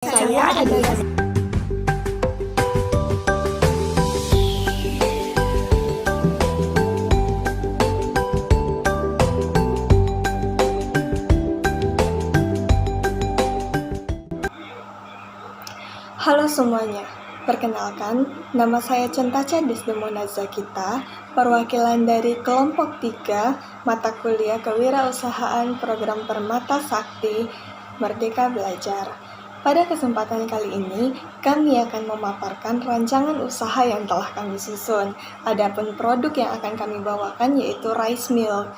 Saya ada di Halo semuanya, perkenalkan, nama saya Centaca Desdemona Zakita, perwakilan dari kelompok 3 mata kuliah kewirausahaan program Permata Sakti Merdeka Belajar. Pada kesempatan kali ini, kami akan memaparkan rancangan usaha yang telah kami susun. Adapun produk yang akan kami bawakan yaitu rice mill.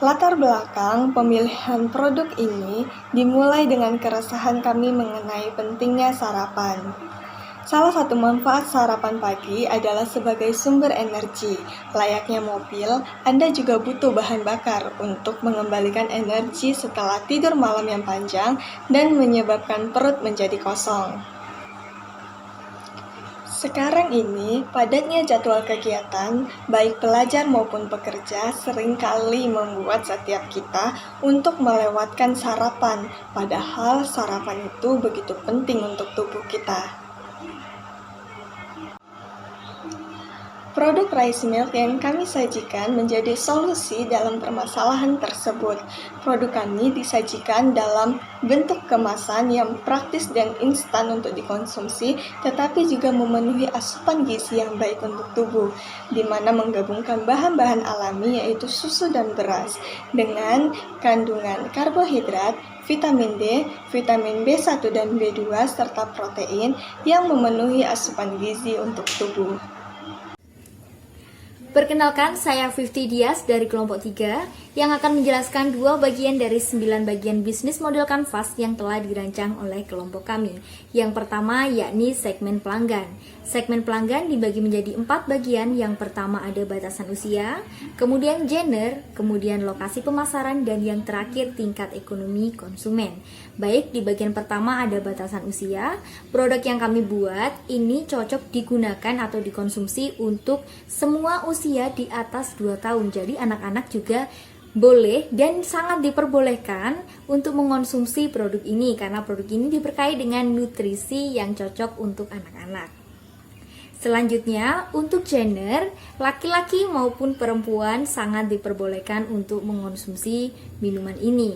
Latar belakang pemilihan produk ini dimulai dengan keresahan kami mengenai pentingnya sarapan. Salah satu manfaat sarapan pagi adalah sebagai sumber energi. Layaknya mobil, Anda juga butuh bahan bakar untuk mengembalikan energi setelah tidur malam yang panjang dan menyebabkan perut menjadi kosong. Sekarang ini, padatnya jadwal kegiatan, baik pelajar maupun pekerja, seringkali membuat setiap kita untuk melewatkan sarapan, padahal sarapan itu begitu penting untuk tubuh kita. Produk rice milk yang kami sajikan menjadi solusi dalam permasalahan tersebut. Produk kami disajikan dalam bentuk kemasan yang praktis dan instan untuk dikonsumsi, tetapi juga memenuhi asupan gizi yang baik untuk tubuh, di mana menggabungkan bahan-bahan alami yaitu susu dan beras, dengan kandungan karbohidrat, vitamin D, vitamin B1 dan B2, serta protein yang memenuhi asupan gizi untuk tubuh. Perkenalkan, saya Fifty Dias dari kelompok 3 yang akan menjelaskan 2 bagian dari 9 bagian bisnis model kanvas yang telah dirancang oleh kelompok kami. Yang pertama yakni segmen pelanggan. Segmen pelanggan dibagi menjadi 4 bagian. Yang pertama ada batasan usia, kemudian genre, kemudian lokasi pemasaran, dan yang terakhir tingkat ekonomi konsumen. Baik, di bagian pertama ada batasan usia. Produk yang kami buat ini cocok digunakan atau dikonsumsi untuk semua usia di atas 2 tahun. Jadi anak-anak juga boleh dan sangat diperbolehkan untuk mengonsumsi produk ini karena produk ini diberkahi dengan nutrisi yang cocok untuk anak-anak. Selanjutnya, untuk gender, laki-laki maupun perempuan sangat diperbolehkan untuk mengonsumsi minuman ini.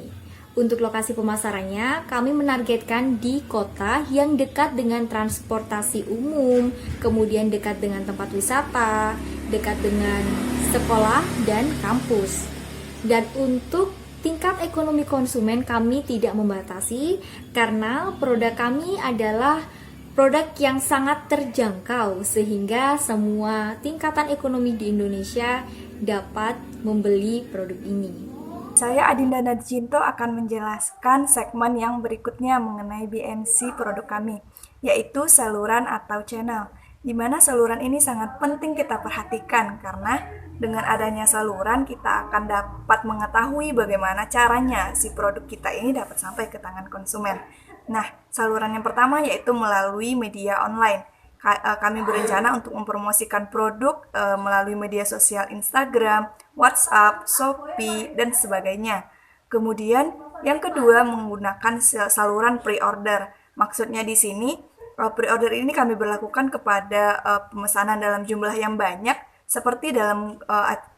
Untuk lokasi pemasarannya, kami menargetkan di kota yang dekat dengan transportasi umum, kemudian dekat dengan tempat wisata, dekat dengan sekolah dan kampus. Dan untuk tingkat ekonomi konsumen kami tidak membatasi karena produk kami adalah produk yang sangat terjangkau sehingga semua tingkatan ekonomi di Indonesia dapat membeli produk ini. Saya Adinda Nadjinto akan menjelaskan segmen yang berikutnya mengenai BMC produk kami, yaitu saluran atau channel, di mana saluran ini sangat penting kita perhatikan karena dengan adanya saluran kita akan dapat mengetahui bagaimana caranya si produk kita ini dapat sampai ke tangan konsumen. Nah, saluran yang pertama yaitu melalui media online. Kami berencana untuk mempromosikan produk melalui media sosial Instagram, WhatsApp, Shopee, dan sebagainya. Kemudian yang kedua menggunakan saluran pre-order. Maksudnya di sini pre-order ini kami berlakukan kepada pemesanan dalam jumlah yang banyak seperti dalam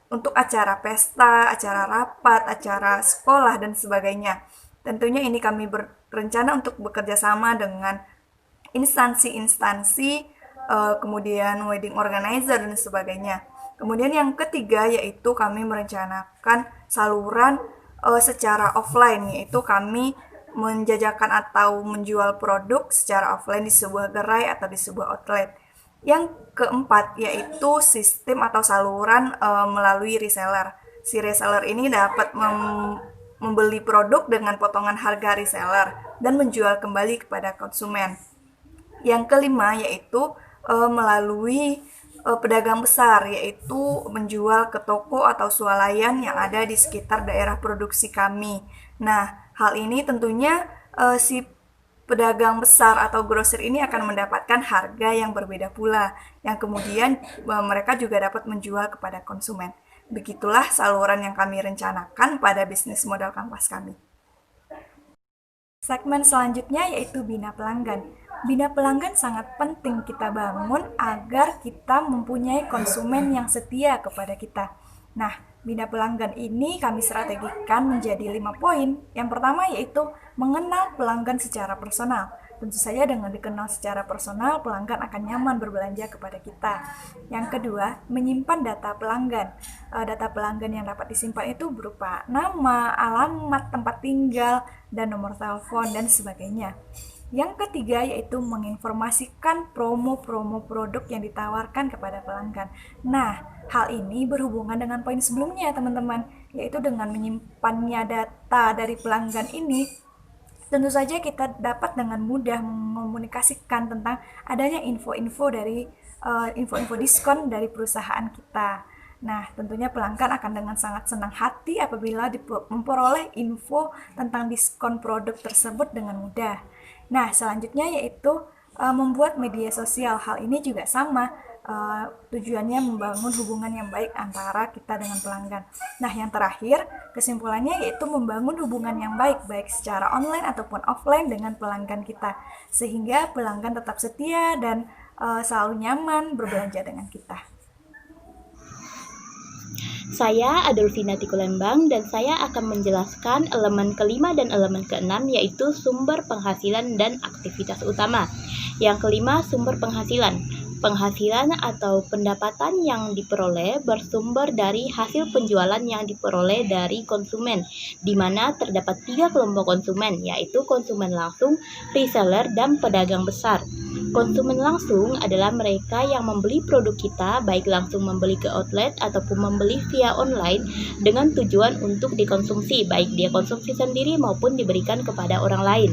untuk acara pesta, acara rapat, acara sekolah, dan sebagainya. Tentunya ini kami berencana untuk bekerja sama dengan instansi-instansi, kemudian wedding organizer dan sebagainya. Kemudian yang ketiga yaitu kami merencanakan saluran secara offline, yaitu kami menjajakan atau menjual produk secara offline di sebuah gerai atau di sebuah outlet. Yang keempat yaitu sistem atau saluran melalui reseller. Si reseller ini dapat membeli produk dengan potongan harga reseller dan menjual kembali kepada konsumen. Yang kelima yaitu melalui pedagang besar, yaitu menjual ke toko atau swalayan yang ada di sekitar daerah produksi kami. Nah, hal ini tentunya si pedagang besar atau grosir ini akan mendapatkan harga yang berbeda pula, yang kemudian mereka juga dapat menjual kepada konsumen. Begitulah saluran yang kami rencanakan pada bisnis modal kanvas kami. Segmen selanjutnya yaitu bina pelanggan. Bina pelanggan sangat penting kita bangun agar kita mempunyai konsumen yang setia kepada kita. Nah, bina pelanggan ini kami strategikan menjadi 5 poin. Yang pertama yaitu mengenal pelanggan secara personal. Tentu saja dengan dikenal secara personal, pelanggan akan nyaman berbelanja kepada kita. Yang kedua, menyimpan data pelanggan. Data pelanggan yang dapat disimpan itu berupa nama, alamat, tempat tinggal, dan nomor telepon, dan sebagainya. Yang ketiga yaitu menginformasikan promo-promo produk yang ditawarkan kepada pelanggan. Nah, hal ini berhubungan dengan poin sebelumnya teman-teman, yaitu dengan menyimpannya data dari pelanggan ini, tentu saja kita dapat dengan mudah mengomunikasikan tentang adanya info-info diskon dari perusahaan kita. Nah, tentunya pelanggan akan dengan sangat senang hati apabila memperoleh info tentang diskon produk tersebut dengan mudah. Nah, selanjutnya yaitu membuat media sosial. Hal ini juga sama, tujuannya membangun hubungan yang baik antara kita dengan pelanggan. Nah, yang terakhir, kesimpulannya yaitu membangun hubungan yang baik secara online ataupun offline dengan pelanggan kita, sehingga pelanggan tetap setia dan selalu nyaman berbelanja dengan kita. Saya Adolfina Tikulembang dan saya akan menjelaskan elemen kelima dan elemen keenam yaitu sumber penghasilan dan aktivitas utama. Yang kelima, sumber penghasilan. Penghasilan atau pendapatan yang diperoleh bersumber dari hasil penjualan yang diperoleh dari konsumen, di mana terdapat 3 kelompok konsumen, yaitu konsumen langsung, reseller, dan pedagang besar. Konsumen langsung adalah mereka yang membeli produk kita, baik langsung membeli ke outlet ataupun membeli via online dengan tujuan untuk dikonsumsi, baik dia konsumsi sendiri maupun diberikan kepada orang lain.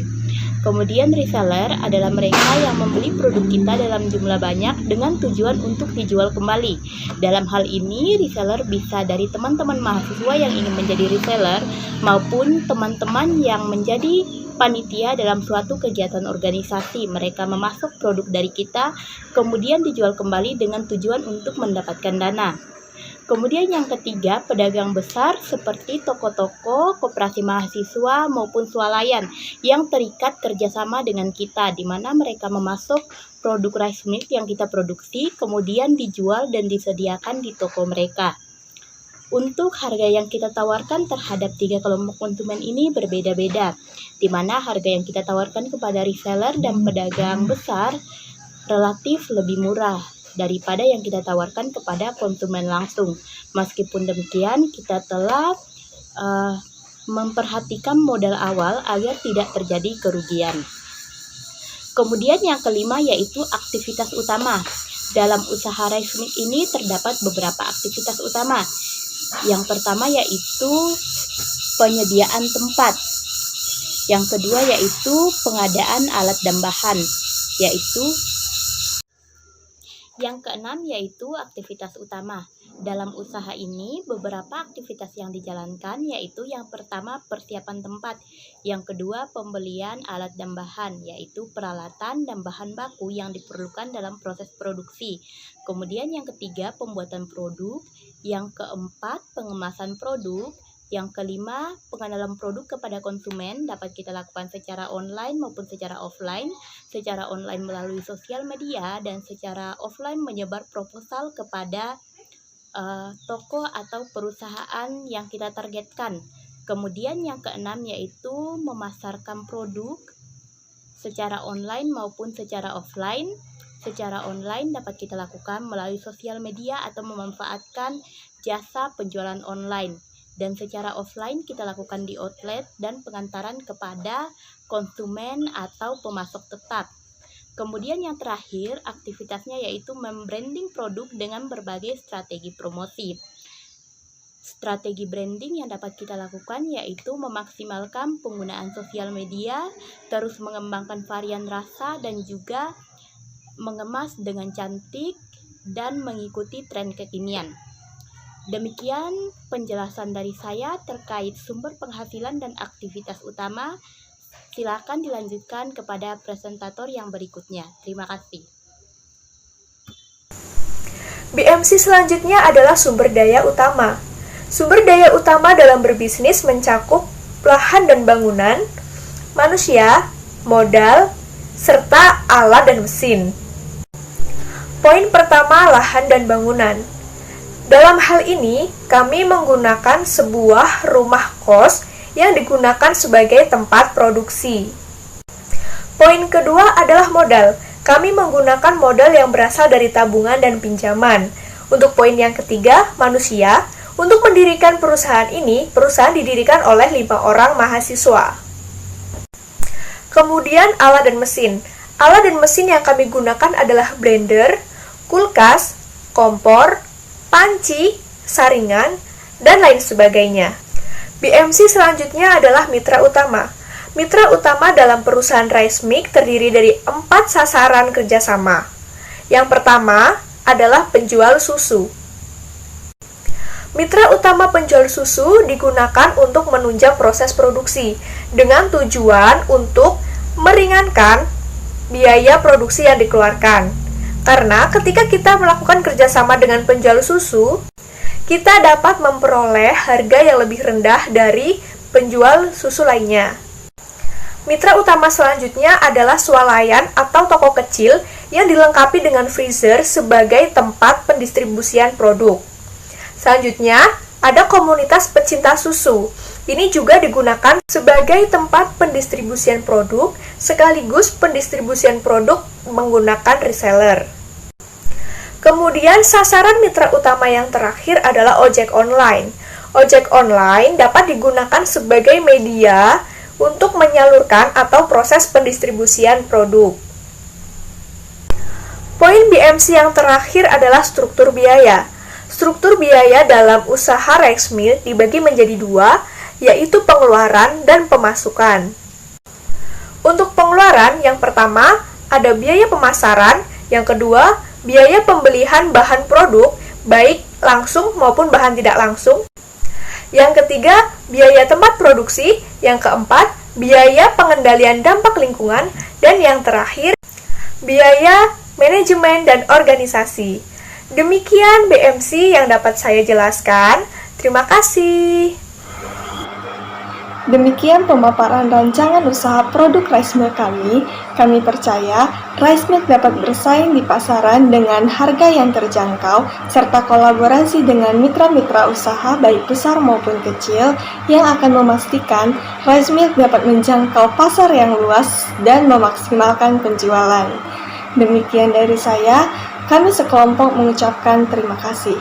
Kemudian reseller adalah mereka yang membeli produk kita dalam jumlah banyak dengan tujuan untuk dijual kembali. Dalam hal ini, reseller bisa dari teman-teman mahasiswa yang ingin menjadi reseller maupun teman-teman yang menjadi panitia dalam suatu kegiatan organisasi. Mereka memasok produk dari kita, kemudian dijual kembali dengan tujuan untuk mendapatkan dana. Kemudian yang ketiga, pedagang besar seperti toko-toko, koperasi mahasiswa maupun swalayan yang terikat kerjasama dengan kita, di mana mereka memasok produk rice milk yang kita produksi, kemudian dijual dan disediakan di toko mereka. Untuk harga yang kita tawarkan terhadap 3 kelompok konsumen ini berbeda-beda, di mana harga yang kita tawarkan kepada reseller dan pedagang besar relatif lebih murah daripada yang kita tawarkan kepada konsumen langsung. Meskipun demikian, kita telah memperhatikan modal awal agar tidak terjadi kerugian. Kemudian yang kelima yaitu aktivitas utama. Dalam usaha rice milk ini terdapat beberapa aktivitas utama. Yang pertama yaitu penyediaan tempat. Yang kedua yaitu pengadaan alat dan bahan, Yang keenam yaitu aktivitas utama. Dalam usaha ini beberapa aktivitas yang dijalankan yaitu yang pertama persiapan tempat, yang kedua pembelian alat dan bahan yaitu peralatan dan bahan baku yang diperlukan dalam proses produksi. Kemudian yang ketiga pembuatan produk, yang keempat pengemasan produk, yang kelima, pengenalan produk kepada konsumen dapat kita lakukan secara online maupun secara offline. Secara online melalui sosial media dan secara offline menyebar proposal kepada toko atau perusahaan yang kita targetkan. Kemudian yang keenam yaitu memasarkan produk secara online maupun secara offline. Secara online dapat kita lakukan melalui sosial media atau memanfaatkan jasa penjualan online. Dan secara offline kita lakukan di outlet dan pengantaran kepada konsumen atau pemasok tetap. Kemudian yang terakhir aktivitasnya yaitu membranding produk dengan berbagai strategi promosi. Strategi branding yang dapat kita lakukan yaitu memaksimalkan penggunaan sosial media, terus mengembangkan varian rasa dan juga mengemas dengan cantik dan mengikuti tren kekinian. Demikian penjelasan dari saya terkait sumber penghasilan dan aktivitas utama. Silakan dilanjutkan kepada presentator yang berikutnya. Terima kasih. BMC selanjutnya adalah sumber daya utama. Sumber daya utama dalam berbisnis mencakup lahan dan bangunan, manusia, modal, serta alat dan mesin. Poin pertama, lahan dan bangunan. Dalam hal ini, kami menggunakan sebuah rumah kos yang digunakan sebagai tempat produksi. Poin kedua adalah modal. Kami menggunakan modal yang berasal dari tabungan dan pinjaman. Untuk poin yang ketiga, manusia. Untuk mendirikan perusahaan ini, perusahaan didirikan oleh 5 orang mahasiswa. Kemudian alat dan mesin. Alat dan mesin yang kami gunakan adalah blender, kulkas, kompor, panci, saringan, dan lain sebagainya. BMC selanjutnya adalah mitra utama. Mitra utama dalam perusahaan rice mill terdiri dari 4 sasaran kerjasama. Yang pertama adalah penjual susu. Mitra utama penjual susu digunakan untuk menunjang proses produksi dengan tujuan untuk meringankan biaya produksi yang dikeluarkan. Karena ketika kita melakukan kerjasama dengan penjual susu, kita dapat memperoleh harga yang lebih rendah dari penjual susu lainnya. Mitra utama selanjutnya adalah swalayan atau toko kecil yang dilengkapi dengan freezer sebagai tempat pendistribusian produk. Selanjutnya, ada komunitas pecinta susu. Ini juga digunakan sebagai tempat pendistribusian produk sekaligus pendistribusian produk menggunakan reseller. Kemudian sasaran mitra utama yang terakhir adalah ojek online. Ojek online dapat digunakan sebagai media untuk menyalurkan atau proses pendistribusian produk. Poin BMC yang terakhir adalah struktur biaya. Struktur biaya dalam usaha rice mill dibagi menjadi 2, yaitu pengeluaran dan pemasukan. Untuk pengeluaran, yang pertama ada biaya pemasaran, yang kedua biaya pembelian bahan produk, baik langsung maupun bahan tidak langsung. Yang ketiga, biaya tempat produksi. Yang keempat, biaya pengendalian dampak lingkungan. Dan yang terakhir, biaya manajemen dan organisasi. Demikian BMC yang dapat saya jelaskan. Terima kasih. Demikian pemaparan rancangan usaha produk rice mill kami. Kami percaya rice mill dapat bersaing di pasaran dengan harga yang terjangkau serta kolaborasi dengan mitra-mitra usaha baik besar maupun kecil yang akan memastikan rice mill dapat menjangkau pasar yang luas dan memaksimalkan penjualan. Demikian dari saya, kami sekelompok mengucapkan terima kasih.